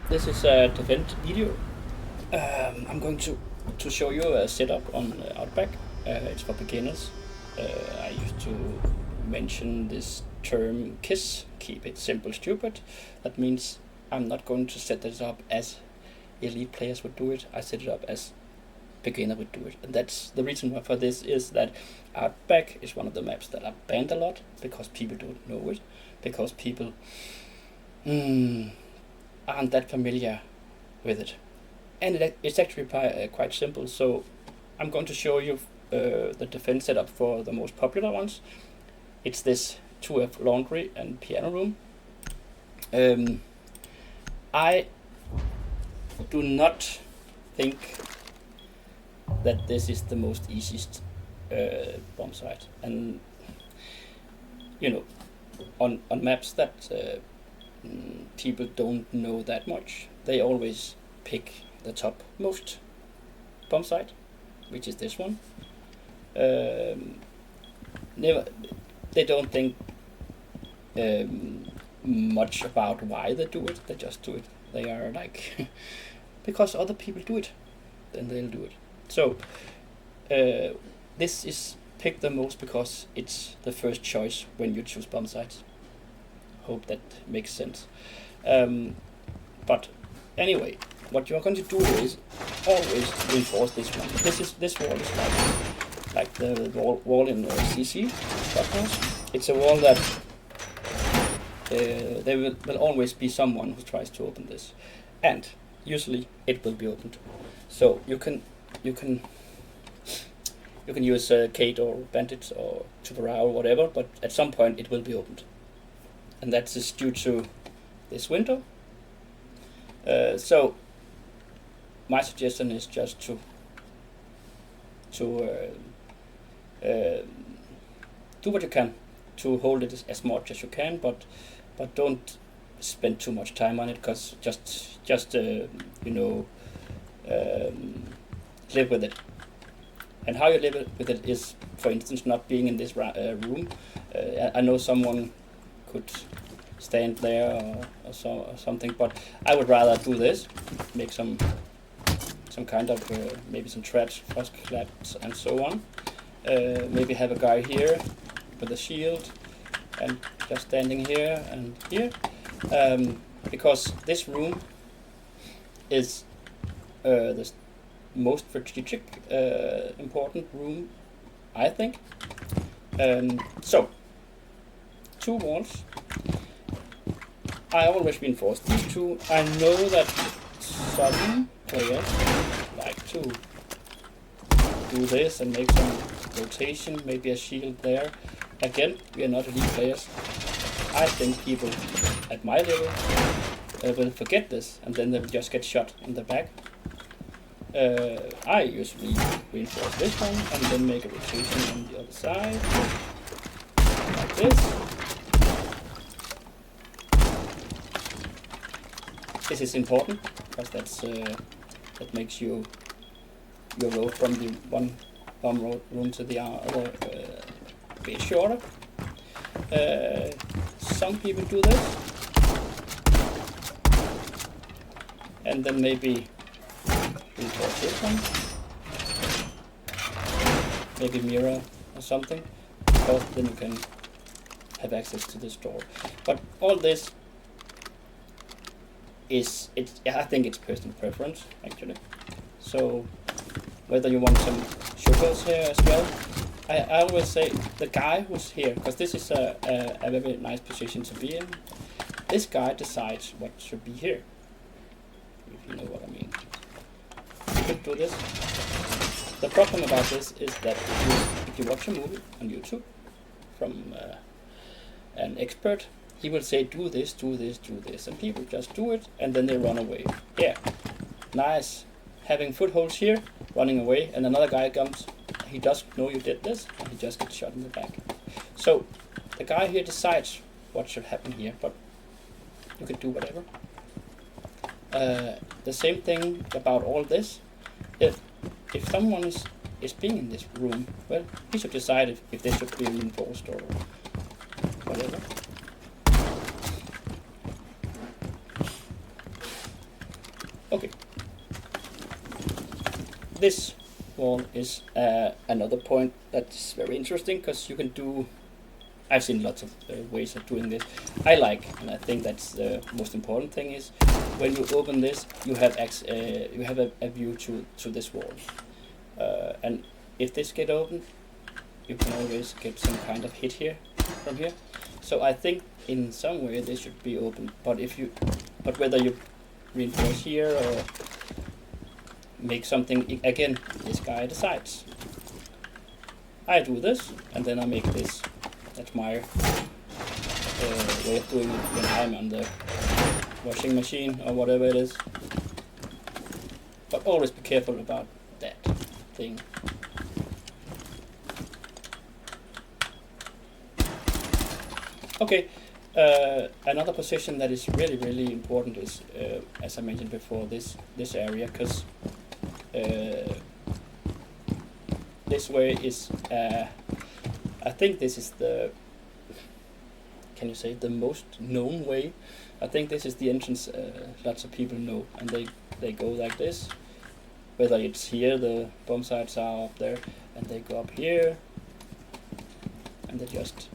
This is a defend video. I'm going to show you a setup on Outback. It's for beginners. I used to mention this term KISS, keep it simple stupid. That means I'm not going to set this up as elite players would do it. I set it up as beginner would do it. And that's the reason for this is that Outback is one of the maps that are banned a lot because people don't know it, because people aren't that familiar with it. And it's actually quite simple. So I'm going to show you the defense setup for the most popular ones. It's this 2F laundry and piano room. I do not think that this is the most easiest bomb site, and you know, on maps that people don't know that much, they always pick the top most bomb site, which is this one. Never, they don't think much about why they do it. They just do it. They are like, because other people do it, then they'll do it. So this is picked the most because it's the first choice when you choose bomb sites. Hope that makes sense. But anyway, what you're going to do is always reinforce this one. This wall is like the wall in CC Clubhouse. It's a wall that there will always be someone who tries to open this, and usually it will be opened. So you can use Kate or Bandit or Tubarao or whatever, but at some point it will be opened, and that is due to this window. So my suggestion is just to do what you can to hold it as much as you can, but don't spend too much time on it, because just live with it. And how you live with it is, for instance, not being in this room. I know someone could stand there or something, but I would rather do this, make some kind of maybe some traps, frost slabs, and so on. Maybe have a guy here with a shield and just standing here and here, because this room is the most strategic important room, I think. So 2 walls. I always reinforce these 2. I know that some players like to do this and make some rotation, maybe a shield there. Again, we are not elite players. I think people at my level will forget this, and then they will just get shot in the back. I usually reinforce this one and then make a rotation on the other side, like this. This is important because that makes your road from the one bomb room to the other a bit shorter. Some people do this, and then maybe reinforce this one, maybe mirror or something, because then you can have access to this door. But all this I think it's personal preference, actually. So whether you want some sugars here as well, I always say the guy who's here, because this is a very nice position to be in. This guy decides what should be here, if you know what I mean. You can do this. The problem about this is that if you watch a movie on YouTube from an expert, he will say, do this, do this, do this, and people just do it, and then they run away. Yeah, nice, having footholds here, running away, and another guy comes, he doesn't know you did this, and he just gets shot in the back. So the guy here decides what should happen here, but you can do whatever. The same thing about all this. If someone is being in this room, well, he should decide if they should be reinforced or whatever. Okay. This wall is another point that's very interesting, because you can do. I've seen lots of ways of doing this. I like, and I think that's the most important thing, is when you open this, you have a view to this wall, and if this get open, you can always get some kind of hit here from here. So I think in some way this should be open, but whether you reinforce here or make something, again, this guy decides. I do this, and then I make this. That's my way of doing it when I'm on the washing machine or whatever it is. But always be careful about that thing. Okay, another position that is really, really important is, as I mentioned before, this area, because this way is, I think this is the, can you say, the most known way. I think this is the entrance lots of people know, and they go like this. Whether it's here, the bomb sites are up there, and they go up here, and they just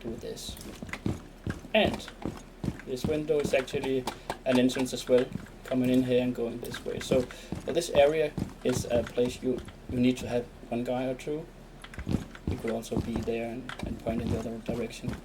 do this. And this window is actually an entrance as well, coming in here and going this way. So this area is a place you need to have one guy or two. He could also be there and point in the other direction.